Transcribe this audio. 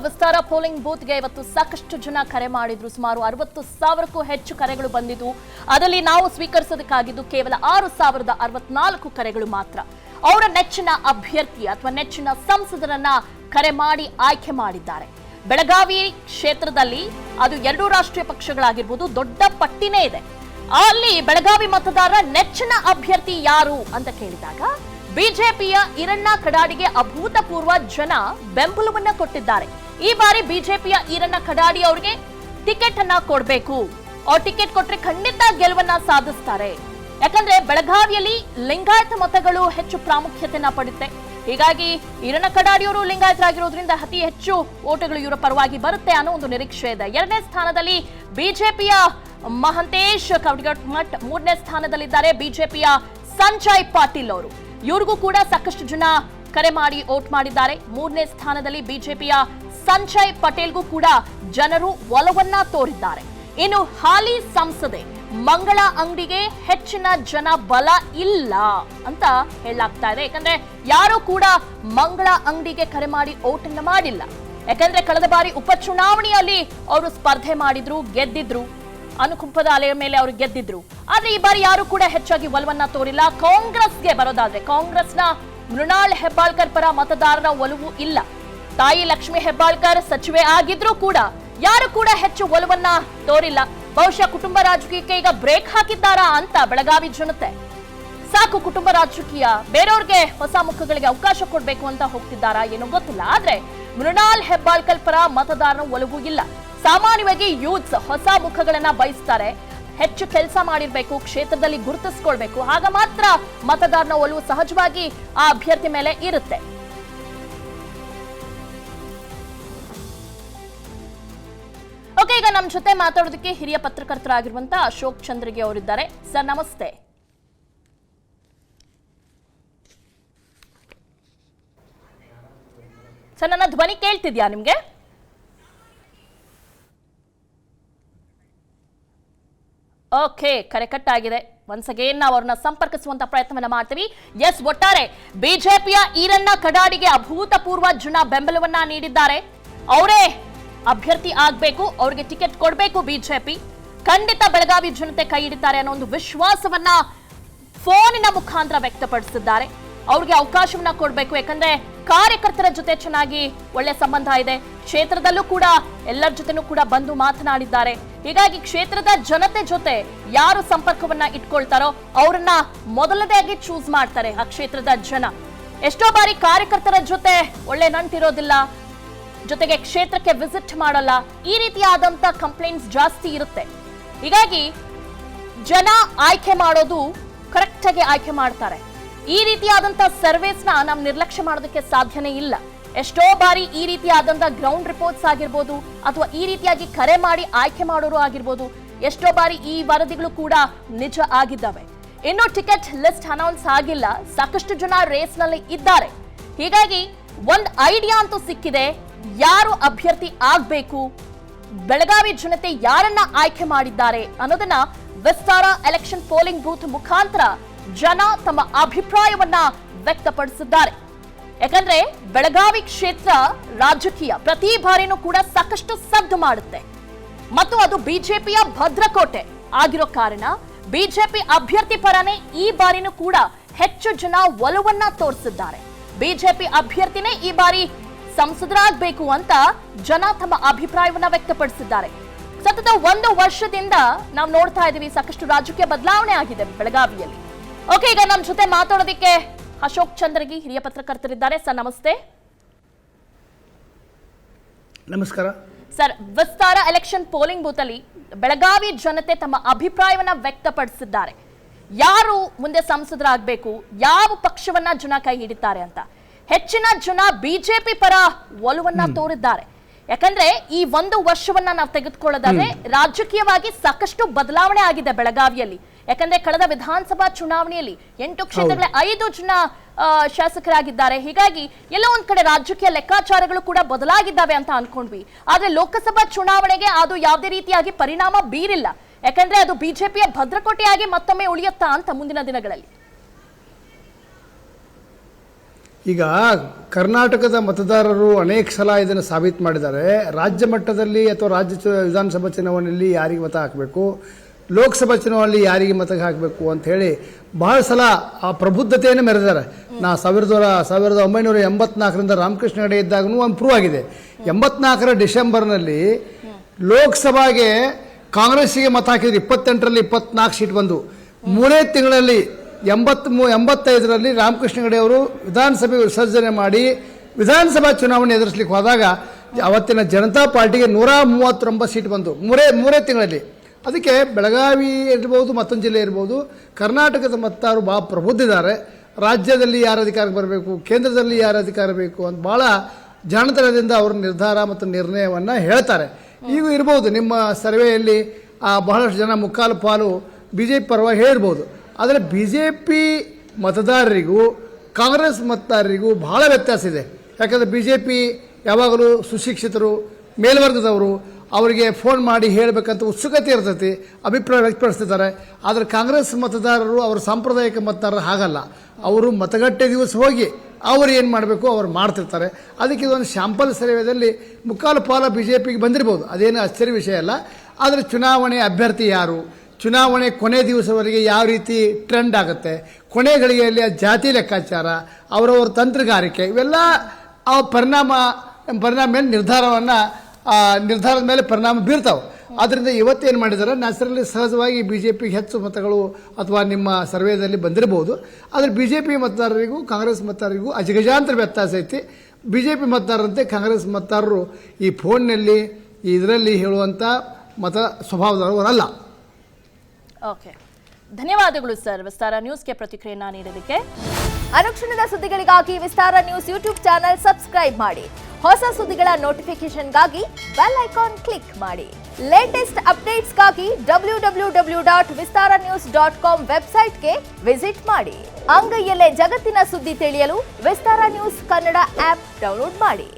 ವಿಸ್ತಾರ polling ಬೂತ್ಗೆ ಇವತ್ತು ಸಾಕಷ್ಟು ಜನ ಕರೆ ಮಾಡಿದ್ರು. ಸುಮಾರು 60,000ಕ್ಕೂ ಹೆಚ್ಚು ಕರೆಗಳು ಬಂದಿದ್ದು. ಅದರಲ್ಲಿ ನಾವು ಸ್ವೀಕರಿಸೋದಕ್ಕಾಗಿದ್ದು ಕೇವಲ 6,064 ಕರೆಗಳು ಮಾತ್ರ. ಅವರ ನೆಚ್ಚಿನ ಅಭ್ಯರ್ಥಿ ಅಥವಾ ನೆಚ್ಚಿನ ಸಂಸದರನ್ನ ಕರೆ ಮಾಡಿ ಆಯ್ಕೆ ಮಾಡಿದ್ದಾರೆ. ಬೆಳಗಾವಿ ಕ್ಷೇತ್ರದಲ್ಲಿ ಅದು 2 ರಾಷ್ಟ್ರೀಯ ಪಕ್ಷಗಳಾಗಿರ್ಬೋದು, ದೊಡ್ಡ ಪಟ್ಟಿನೇ ಇದೆ. ಅಲ್ಲಿ ಬೆಳಗಾವಿ ಮತದಾರರ ನೆಚ್ಚಿನ ಅಭ್ಯರ್ಥಿ ಯಾರು ಅಂತ ಕೇಳಿದಾಗ ಬಿಜೆಪಿಯ ಈರಣ್ಣ ಕಡಾಡಿಗೆ ಅಭೂತಪೂರ್ವ ಜನ ಬೆಂಬಲವನ್ನ ಕೊಟ್ಟಿದ್ದಾರೆ. ಈ ಬಾರಿ ಬಿಜೆಪಿಯ ಈರಣ್ಣ ಕಡಾಡಿ ಅವರಿಗೆ ಟಿಕೆಟ್ ಅನ್ನ ಕೊಡಬೇಕು. ಅವ್ರು ಟಿಕೆಟ್ ಕೊಟ್ರೆ ಖಂಡಿತ ಗೆಲುವನ್ನ ಸಾಧಿಸ್ತಾರೆ. ಯಾಕಂದ್ರೆ ಬೆಳಗಾವಿಯಲ್ಲಿ ಲಿಂಗಾಯತ ಮತಗಳು ಹೆಚ್ಚು ಪ್ರಾಮುಖ್ಯತೆಯನ್ನ ಪಡೆಯುತ್ತೆ. ಹೀಗಾಗಿ ಈರಣ್ಣ ಕಡಾಡಿಯವರು ಲಿಂಗಾಯತರಾಗಿರೋದ್ರಿಂದ ಅತಿ ಹೆಚ್ಚು ಓಟುಗಳು ಇವರ ಪರವಾಗಿ ಬರುತ್ತೆ ಅನ್ನೋ ಒಂದು ನಿರೀಕ್ಷೆ ಇದೆ. 2ನೇ ಸ್ಥಾನದಲ್ಲಿ ಬಿಜೆಪಿಯ ಮಹಂತೇಶ್ ಕವಟಗಟ್ಟಮಠ್, 3ನೇ ಸ್ಥಾನದಲ್ಲಿದ್ದಾರೆ ಬಿಜೆಪಿಯ ಸಂಜಯ್ ಪಾಟೀಲ್ ಅವರು. ಇವ್ರಿಗೂ ಕೂಡ ಸಾಕಷ್ಟು ಜನ ಕರೆ ಮಾಡಿ ವೋಟ್ ಮಾಡಿದ್ದಾರೆ. 3ನೇ ಸ್ಥಾನದಲ್ಲಿ ಬಿಜೆಪಿಯ ಸಂಜಯ್ ಪಟೇಲ್ಗೂ ಕೂಡ ಜನರು ಒಲವನ್ನ ತೋರಿದ್ದಾರೆ. ಇನ್ನು ಹಾಲಿ ಸಂಸದೆ ಮಂಗಳ ಅಂಗಡಿಗೆ ಹೆಚ್ಚಿನ ಜನ ಬಲ ಇಲ್ಲ ಅಂತ ಹೇಳಲಾಗ್ತಾ ಇದೆ. ಯಾಕಂದ್ರೆ ಯಾರು ಕೂಡ ಮಂಗಳ ಅಂಗಡಿಗೆ ಕರೆ ಮಾಡಿ ವೋಟ್ ಅನ್ನ ಮಾಡಿಲ್ಲ. ಯಾಕಂದ್ರೆ ಕಳೆದ ಬಾರಿ ಉಪಚುನಾವಣೆಯಲ್ಲಿ ಅವರು ಸ್ಪರ್ಧೆ ಮಾಡಿದ್ರು, ಗೆದ್ದಿದ್ರು. ಅನುಕಂಪದ ಅಲೆಯ ಮೇಲೆ ಅವರು ಗೆದ್ದಿದ್ರು. ಆದ್ರೆ ಈ ಬಾರಿ ಯಾರು ಕೂಡ ಹೆಚ್ಚಾಗಿ ಒಲವನ್ನ ತೋರಿಲ್ಲ. ಕಾಂಗ್ರೆಸ್ಗೆ ಬರೋದಾದ್ರೆ ಕಾಂಗ್ರೆಸ್ನ ಮೃಣಾಲ್ ಹೆಬ್ಬಾಳ್ಕರ್ ಪರ ಮತದಾರರ ಒಲವು ಇಲ್ಲ. ತಾಯಿ ಲಕ್ಷ್ಮಿ ಹೆಬ್ಬಾಳ್ಕರ್ ಸಚಿವೆ ಆಗಿದ್ರೂ ಕೂಡ ಯಾರು ಕೂಡ ಹೆಚ್ಚು ಒಲವನ್ನ ತೋರಿಲ್ಲ. ಬಹುಶಃ ಕುಟುಂಬ ರಾಜಕೀಯಕ್ಕೆ ಈಗ ಬ್ರೇಕ್ ಹಾಕಿದ್ದಾರಾ ಅಂತ ಬೆಳಗಾವಿ ಜನತೆ. ಸಾಕು ಕುಟುಂಬ ರಾಜಕೀಯ, ಬೇರೆಯವ್ರಿಗೆ ಹೊಸ ಮುಖಗಳಿಗೆ ಅವಕಾಶ ಕೊಡ್ಬೇಕು ಅಂತ ಹೋಗ್ತಿದ್ದಾರಾ ಏನೋ ಗೊತ್ತಿಲ್ಲ. ಆದ್ರೆ ಮೃಣಾಲ್ ಹೆಬ್ಬಾಳ್ಕರ್ ಪರ ಮತದಾರರ ಒಲವು ಇಲ್ಲ. ಸಾಮಾನ್ಯವಾಗಿ ಯೂತ್ಸ್ ಹೊಸ ಮುಖಗಳನ್ನ ಬಯಸ್ತಾರೆ. ಹೆಚ್ಚು ಕೆಲಸ ಮಾಡಿರ್ಬೇಕು, ಕ್ಷೇತ್ರದಲ್ಲಿ ಗುರುತಿಸ್ಕೊಳ್ಬೇಕು. ಆಗ ಮಾತ್ರ ಮತದಾರನ ಒಲವು ಸಹಜವಾಗಿ ಆ ಅಭ್ಯರ್ಥಿ ಮೇಲೆ ಇರುತ್ತೆ. ಓಕೆ, ಈಗ ನಮ್ಮ ಜೊತೆ ಮಾತಾಡೋದಕ್ಕೆ ಹಿರಿಯ ಪತ್ರಕರ್ತರಾಗಿರುವಂತ ಅಶೋಕ್ ಚಂದ್ರಗೆ ಅವರಿದ್ದಾರೆ. ಸರ್ ನಮಸ್ತೆ. ಸರ್, ನನ್ನ ಧ್ವನಿ ಕೇಳ್ತಿದ್ಯಾ ನಿಮ್ಗೆ? ಓಕೆ, ಕರೆ ಕಟ್ ಆಗಿದೆ. ಒನ್ಸ್ ಅಗೇನ್ ನಾವು ಅವ್ರನ್ನ ಸಂಪರ್ಕಿಸುವಂತ ಪ್ರಯತ್ನವನ್ನ ಮಾಡ್ತೀವಿ. ಎಸ್, ಒಟ್ಟಾರೆ ಬಿಜೆಪಿಯ ಈರಣ್ಣ ಕಡಾಡಿಗೆ ಅಭೂತಪೂರ್ವ ಜನ ಬೆಂಬಲವನ್ನ ನೀಡಿದ್ದಾರೆ. ಅವರೇ ಅಭ್ಯರ್ಥಿ ಆಗ್ಬೇಕು, ಅವ್ರಿಗೆ ಟಿಕೆಟ್ ಕೊಡಬೇಕು. ಬಿಜೆಪಿ ಖಂಡಿತ ಬೆಳಗಾವಿ ಜನತೆ ಕೈ ಹಿಡಿತಾರೆ ಅನ್ನೋ ಒಂದು ವಿಶ್ವಾಸವನ್ನ ಫೋನಿನ ಮುಖಾಂತರ ವ್ಯಕ್ತಪಡಿಸಿದ್ದಾರೆ. ಅವ್ರಿಗೆ ಅವಕಾಶವನ್ನ ಕೊಡಬೇಕು. ಯಾಕಂದ್ರೆ ಕಾರ್ಯಕರ್ತರ ಜೊತೆ ಚೆನ್ನಾಗಿ ಒಳ್ಳೆ ಸಂಬಂಧ ಇದೆ. ಕ್ಷೇತ್ರದಲ್ಲೂ ಕೂಡ ಎಲ್ಲರ ಜೊತೆನೂ ಕೂಡ ಬಂದು ಮಾತನಾಡಿದ್ದಾರೆ. ಹೀಗಾಗಿ ಕ್ಷೇತ್ರದ ಜನತೆ ಜೊತೆ ಯಾರು ಸಂಪರ್ಕವನ್ನ ಇಟ್ಕೊಳ್ತಾರೋ ಅವರನ್ನ ಮೊದಲನೇದಾಗಿ ಚೂಸ್ ಮಾಡ್ತಾರೆ ಆ ಕ್ಷೇತ್ರದ ಜನ. ಎಷ್ಟೋ ಬಾರಿ ಕಾರ್ಯಕರ್ತರ ಜೊತೆ ಒಳ್ಳೆ ನಂಟಿರೋದಿಲ್ಲ, ಜೊತೆಗೆ ಕ್ಷೇತ್ರಕ್ಕೆ ವಿಸಿಟ್ ಮಾಡಲ್ಲ. ಈ ರೀತಿಯಾದಂತ ಕಂಪ್ಲೇಂಟ್ಸ್ ಜಾಸ್ತಿ ಇರುತ್ತೆ. ಹೀಗಾಗಿ ಜನ ಆಯ್ಕೆ ಮಾಡೋದು ಕರೆಕ್ಟ್ ಆಗಿ ಆಯ್ಕೆ ಮಾಡ್ತಾರೆ. ಈ ರೀತಿಯಾದಂತ ಸರ್ವೇಸ್ನ ನಾವು ನಿರ್ಲಕ್ಷ್ಯ ಮಾಡೋದಕ್ಕೆ ಸಾಧ್ಯನೇ ಇಲ್ಲ. ಎಷ್ಟೋ ಬಾರಿ ಈ ರೀತಿಯಾದಂತ ಗ್ರೌಂಡ್ ರಿಪೋರ್ಟ್ಸ್ ಆಗಿರ್ಬೋದು, ಅಥವಾ ಈ ರೀತಿಯಾಗಿ ಕರೆ ಮಾಡಿ ಆಯ್ಕೆ ಮಾಡೋರು ಆಗಿರ್ಬೋದು, ಎಷ್ಟೋ ಬಾರಿ ಈ ವರದಿಗಳು ಕೂಡ ನಿಜ ಆಗಿದ್ದಾವೆ. ಇನ್ನು ಟಿಕೆಟ್ ಲಿಸ್ಟ್ ಅನೌನ್ಸ್ ಆಗಿಲ್ಲ, ಸಾಕಷ್ಟು ಜನ ರೇಸ್ ನಲ್ಲಿ ಇದ್ದಾರೆ. ಹೀಗಾಗಿ ಒಂದ್ ಐಡಿಯಾ ಅಂತೂ ಸಿಕ್ಕಿದೆ, ಯಾರು ಅಭ್ಯರ್ಥಿ ಆಗ್ಬೇಕು, ಬೆಳಗಾವಿ ಜನತೆ ಯಾರನ್ನ ಆಯ್ಕೆ ಮಾಡಿದ್ದಾರೆ ಅನ್ನೋದನ್ನ ವಿಸ್ತಾರ ಎಲೆಕ್ಷನ್ ಪೋಲಿಂಗ್ ಬೂತ್ ಮುಖಾಂತರ ಜನ ತಮ್ಮ ಅಭಿಪ್ರಾಯವನ್ನ ವ್ಯಕ್ತಪಡಿಸಿದ್ದಾರೆ. ಯಾಕಂದ್ರೆ ಬೆಳಗಾವಿ ಕ್ಷೇತ್ರ ರಾಜಕೀಯ ಪ್ರತಿ ಬಾರಿನೂ ಕೂಡ ಸಾಕಷ್ಟು ಸದ್ದು ಮಾಡುತ್ತೆ ಮತ್ತು ಅದು ಬಿಜೆಪಿಯ ಭದ್ರಕೋಟೆ ಆಗಿರೋ ಕಾರಣ ಬಿಜೆಪಿ ಅಭ್ಯರ್ಥಿ ಪರನೇ ಈ ಬಾರಿನೂ ಕೂಡ ಹೆಚ್ಚು ಜನ ಒಲವನ್ನ ತೋರಿಸಿದ್ದಾರೆ. ಬಿಜೆಪಿ ಅಭ್ಯರ್ಥಿನೇ ಈ ಬಾರಿ ಸಂಸದರಾಗಬೇಕು ಅಂತ ಜನ ತಮ್ಮ ಅಭಿಪ್ರಾಯವನ್ನ ವ್ಯಕ್ತಪಡಿಸಿದ್ದಾರೆ. ಸತತ 1 ವರ್ಷದಿಂದ ನಾವು ನೋಡ್ತಾ ಇದೀವಿ, ಸಾಕಷ್ಟು ರಾಜಕೀಯ ಬದಲಾವಣೆ ಆಗಿದೆ ಬೆಳಗಾವಿಯಲ್ಲಿ. ಓಕೆ, ಈಗ ನಮ್ಮ ಜೊತೆ ಮಾತಾಡೋದಕ್ಕೆ ಅಶೋಕ್ ಚಂದ್ರಗಿ ಹಿರಿಯ ಪತ್ರಕರ್ತರಿದ್ದಾರೆ. ಸರ್ ನಮಸ್ತೆ. ನಮಸ್ಕಾರ ಸರ್. ವಿಸ್ತಾರ ಎಲೆಕ್ಷನ್ ಪೋಲಿಂಗ್ ಬೂತ್ ಅಲ್ಲಿ ಬೆಳಗಾವಿ ಜನತೆ ತಮ್ಮ ಅಭಿಪ್ರಾಯವನ್ನ ವ್ಯಕ್ತಪಡಿಸಿದ್ದಾರೆ. ಯಾರು ಮುಂದೆ ಸಂಸದರಾಗಬೇಕು, ಯಾವ ಪಕ್ಷವನ್ನ ಜನ ಕೈ ಹಿಡಿತಾರೆ ಅಂತ. ಹೆಚ್ಚಿನ ಜನ ಬಿಜೆಪಿ ಪರ ಒಲವನ್ನ ತೋರಿದ್ದಾರೆ. ಯಾಕಂದ್ರೆ ಈ 1 ವರ್ಷವನ್ನ ನಾವು ತೆಗೆದುಕೊಳ್ಳೋದಾದ್ರೆ ರಾಜಕೀಯವಾಗಿ ಸಾಕಷ್ಟು ಬದಲಾವಣೆ ಆಗಿದೆ ಬೆಳಗಾವಿಯಲ್ಲಿ. ಯಾಕಂದ್ರೆ ಕಳೆದ ವಿಧಾನಸಭಾ ಚುನಾವಣೆಯಲ್ಲಿ 8 ಕ್ಷೇತ್ರಗಳ 5 ಜನ ಶಾಸಕರಾಗಿದ್ದಾರೆ. ಹೀಗಾಗಿ ಎಲ್ಲೋ ಒಂದ್ ಕಡೆ ರಾಜಕೀಯ ಲೆಕ್ಕಾಚಾರಗಳು ಕೂಡ ಬದಲಾಗಿದ್ದಾವೆ ಅಂತ ಅನ್ಕೊಂಡ್ವಿ. ಆದ್ರೆ ಲೋಕಸಭಾ ಚುನಾವಣೆಗೆ ಅದು ಯಾವುದೇ ರೀತಿಯಾಗಿ ಪರಿಣಾಮ ಬೀರಿಲ್ಲ. ಯಾಕಂದ್ರೆ ಅದು ಬಿಜೆಪಿಯ ಭದ್ರಕೋಟೆಯಾಗಿ ಮತ್ತೊಮ್ಮೆ ಉಳಿಯುತ್ತಾ ಅಂತ ಮುಂದಿನ ದಿನಗಳಲ್ಲಿ. ಈಗ ಕರ್ನಾಟಕದ ಮತದಾರರು ಅನೇಕ ಸಲ ಇದನ್ನು ಸಾಬೀತು ಮಾಡಿದ್ದಾರೆ. ರಾಜ್ಯ ಮಟ್ಟದಲ್ಲಿ ಅಥವಾ ವಿಧಾನಸಭಾ ಚುನಾವಣೆಯಲ್ಲಿ ಯಾರಿಗೆ ಮತ ಹಾಕಬೇಕು, ಲೋಕಸಭಾ ಚುನಾವಣೆಯಲ್ಲಿ ಯಾರಿಗೆ ಮತ ಹಾಕಬೇಕು ಅಂತ ಹೇಳಿ ಬಹಳ ಸಲ ಆ ಪ್ರಬುದ್ಧತೆಯನ್ನು ಮೆರೆದಿದ್ದಾರೆ. 1984ರಿಂದ ರಾಮಕೃಷ್ಣ ಹೆಗಡೆ ಇದ್ದಾಗೂ ಒಂದು ಪ್ರೂವ್ ಆಗಿದೆ. 84ರ ಡಿಸೆಂಬರ್ನಲ್ಲಿ ಲೋಕಸಭೆಗೆ ಕಾಂಗ್ರೆಸ್ಸಿಗೆ ಮತ ಹಾಕಿದ್ರು. 28ರಲ್ಲಿ 24 ಸೀಟ್ ಬಂದು 3 ತಿಂಗಳಲ್ಲಿ 85ರಲ್ಲಿ ರಾಮಕೃಷ್ಣ ಹೆಗಡೆ ಅವರು ವಿಧಾನಸಭೆ ವಿಸರ್ಜನೆ ಮಾಡಿ ವಿಧಾನಸಭಾ ಚುನಾವಣೆ ಎದುರಿಸಲಿಕ್ಕೆ ಹೋದಾಗ ಅವತ್ತಿನ ಜನತಾ ಪಾರ್ಟಿಗೆ 139 ಸೀಟ್ ಬಂತು ಮೂರೇ ತಿಂಗಳಲ್ಲಿ. ಅದಕ್ಕೆ ಬೆಳಗಾವಿ ಇರ್ಬೋದು, ಮತ್ತೊಂದು ಜಿಲ್ಲೆ ಇರ್ಬೋದು, ಕರ್ನಾಟಕದ ಮತದಾರರು ಭಾಳ ಪ್ರಬುದ್ಧಿದ್ದಾರೆ. ರಾಜ್ಯದಲ್ಲಿ ಯಾರು ಅಧಿಕಾರಕ್ಕೆ ಬರಬೇಕು, ಕೇಂದ್ರದಲ್ಲಿ ಯಾರು ಅಧಿಕಾರ ಬೇಕು ಅಂತ ಭಾಳ ಜಾಣತನದಿಂದ ಅವರ ನಿರ್ಧಾರ ಮತ್ತು ನಿರ್ಣಯವನ್ನು ಹೇಳ್ತಾರೆ. ಈಗ ಇರ್ಬೋದು ನಿಮ್ಮ ಸರ್ವೆಯಲ್ಲಿ ಬಹಳಷ್ಟು ಜನ ಮುಕ್ಕಾಲು ಪಾಲು BJP ಪರವಾಗಿ ಹೇಳಿರ್ಬೋದು. ಆದರೆ BJP ಮತದಾರರಿಗೂ ಕಾಂಗ್ರೆಸ್ ಮತದಾರರಿಗೂ ಬಹಳ ವ್ಯತ್ಯಾಸ ಇದೆ. ಯಾಕಂದರೆ BJP ಯಾವಾಗಲೂ ಸುಶಿಕ್ಷಿತರು, ಮೇಲ್ವರ್ಗದವರು, ಅವರಿಗೆ ಫೋನ್ ಮಾಡಿ ಹೇಳಬೇಕಂತ ಉತ್ಸುಕತೆ ಇರ್ತೈತಿ, ಅಭಿಪ್ರಾಯ ವ್ಯಕ್ತಪಡಿಸ್ತಿದ್ದಾರೆ. ಆದರೆ ಕಾಂಗ್ರೆಸ್ ಮತದಾರರು ಅವರ ಸಾಂಪ್ರದಾಯಿಕ ಮತದಾರರು ಹಾಗಲ್ಲ. ಅವರು ಮತಗಟ್ಟೆ ದಿವಸ ಹೋಗಿ ಅವರು ಏನು ಮಾಡಬೇಕು ಅವ್ರು ಮಾಡ್ತಿರ್ತಾರೆ. ಅದಕ್ಕೆ ಇದೊಂದು ಶಾಂಪಲ್ ಸರ್ವೆಯಲ್ಲಿ ಮುಕ್ಕಾಲು ಪಾಲ BJPಗೆ ಬಂದಿರ್ಬೋದು, ಅದೇನು ಆಶ್ಚರ್ಯ ವಿಷಯ ಅಲ್ಲ. ಆದರೆ ಚುನಾವಣೆ ಅಭ್ಯರ್ಥಿ ಯಾರು, ಚುನಾವಣೆ ಕೊನೆ ದಿವಸವರೆಗೆ ಯಾವ ರೀತಿ ಟ್ರೆಂಡ್ ಆಗುತ್ತೆ, ಕೊನೆ ಗಳಿಗೆಯಲ್ಲಿ ಜಾತಿ ಲೆಕ್ಕಾಚಾರ, ಅವರವರ ತಂತ್ರಗಾರಿಕೆ, ಇವೆಲ್ಲ ಆ ಪರಿಣಾಮ ಮೇಲೆ ನಿರ್ಧಾರದ ಮೇಲೆ ಪರಿಣಾಮ ಬೀರ್ತಾವೆ. ಆದ್ದರಿಂದ ಇವತ್ತೇನು ಮಾಡಿದ್ದಾರೆ, ನ್ಯಾಚುರಲಿ ಸಹಜವಾಗಿ BJPಗೆ ಹೆಚ್ಚು ಮತಗಳು ಅಥವಾ ನಿಮ್ಮ ಸರ್ವೇದಲ್ಲಿ ಬಂದಿರಬಹುದು. ಆದರೆ BJP ಮತದಾರರಿಗೂ ಕಾಂಗ್ರೆಸ್ ಮತದಾರರಿಗೂ ಅಜಗಜಾಂತರ ವ್ಯತ್ಯಾಸ ಐತಿ. BJP ಮತದಾರರಂತೆ ಕಾಂಗ್ರೆಸ್ ಮತದಾರರು ಈ ಫೋನ್ನಲ್ಲಿ ಇದರಲ್ಲಿ ಹೇಳುವಂಥ ಮತ ಸ್ವಭಾವದವರಲ್ಲ. ಓಕೆ, ಧನ್ಯವಾದಗಳು ಸರ್ ವಿಸ್ತಾರ ನ್ಯೂಸ್ಗೆ ಪ್ರತಿಕ್ರಿಯೆಯನ್ನ ನೀಡೋದಕ್ಕೆ. ಅನುಕ್ಷಣದ ಸುದ್ದಿಗಳಿಗಾಗಿ ವಿಸ್ತಾರ ನ್ಯೂಸ್ ಯೂಟ್ಯೂಬ್ ಚಾನೆಲ್ ಸಬ್ಸ್ಕ್ರೈಬ್ ಮಾಡಿ. ಹೊಸ ಸುದ್ದಿಗಳ ನೋಟಿಫಿಕೇಶನ್ಗಾಗಿ ಬೆಲ್ ಐಕಾನ್ ಕ್ಲಿಕ್ ಮಾಡಿ. ಲೇಟೆಸ್ಟ್ ಅಪ್ಡೇಟ್ಸ್ಗಾಗಿ www.vistaranews.com ವೆಬ್ಸೈಟ್ಗೆ ವಿಸಿಟ್ ಮಾಡಿ. ಅಂಗೈಯಲ್ಲೇ ಜಗತ್ತಿನ ಸುದ್ದಿ ತಿಳಿಯಲು ವಿಸ್ತಾರ ನ್ಯೂಸ್ ಕನ್ನಡ ಆಪ್ ಡೌನ್ಲೋಡ್ ಮಾಡಿ.